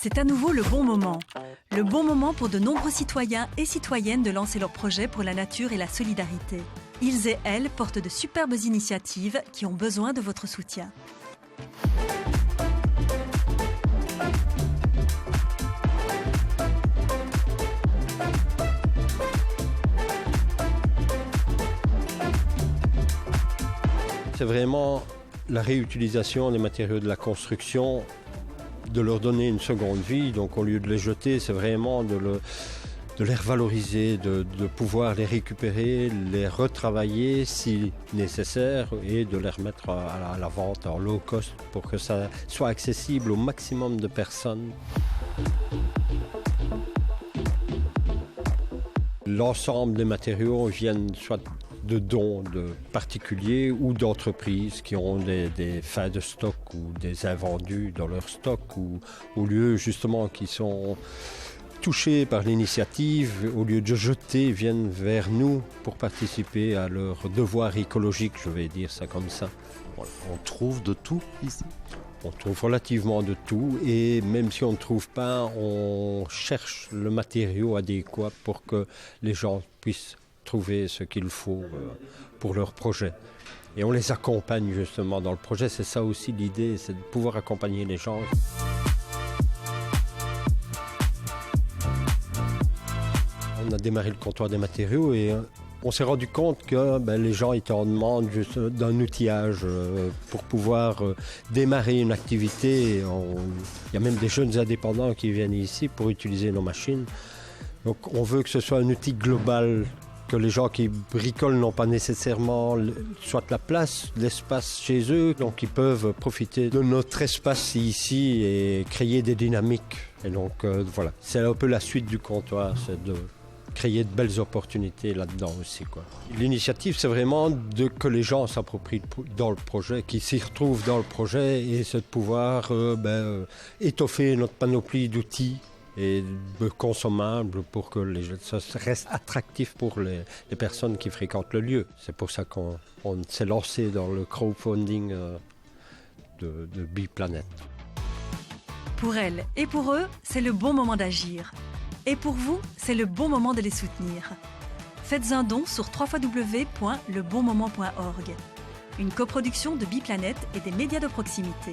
C'est à nouveau le bon moment. Le bon moment pour de nombreux citoyens et citoyennes de lancer leurs projets pour la nature et la solidarité. Ils et elles portent de superbes initiatives qui ont besoin de votre soutien. C'est vraiment la réutilisation des matériaux de la construction, de leur donner une seconde vie. Donc au lieu de les jeter, c'est vraiment de les revaloriser, de pouvoir les récupérer, les retravailler si nécessaire et de les remettre à la vente en low cost pour que ça soit accessible au maximum de personnes. L'ensemble des matériaux viennent soit de dons de particuliers ou d'entreprises qui ont des fins de stock ou des invendus dans leur stock ou lieux justement qui sont touchés par l'initiative, au lieu de jeter, viennent vers nous pour participer à leur devoir écologique, je vais dire ça comme ça. Voilà. On trouve de tout ici. On trouve relativement de tout et même si on ne trouve pas, on cherche le matériau adéquat pour que les gens puissent trouver ce qu'il faut pour leur projet. Et on les accompagne justement dans le projet. C'est ça aussi l'idée, c'est de pouvoir accompagner les gens. On a démarré le comptoir des matériaux et on s'est rendu compte que les gens étaient en demande juste d'un outillage pour pouvoir démarrer une activité. Il y a même des jeunes indépendants qui viennent ici pour utiliser nos machines. Donc on veut que ce soit un outil global, que les gens qui bricolent n'ont pas nécessairement soit la place, l'espace chez eux, donc ils peuvent profiter de notre espace ici et créer des dynamiques. Et donc voilà, c'est un peu la suite du comptoir, c'est de créer de belles opportunités là-dedans aussi, quoi. L'initiative, c'est vraiment que les gens s'approprient dans le projet, qu'ils s'y retrouvent dans le projet et c'est de pouvoir étoffer notre panoplie d'outils et de consommables pour que ça reste attractif pour les personnes qui fréquentent le lieu. C'est pour ça qu'on s'est lancé dans le crowdfunding de Biplanet. Pour elles et pour eux, c'est le bon moment d'agir. Et pour vous, c'est le bon moment de les soutenir. Faites un don sur www.lebonmoment.org. Une coproduction de Biplanet et des médias de proximité.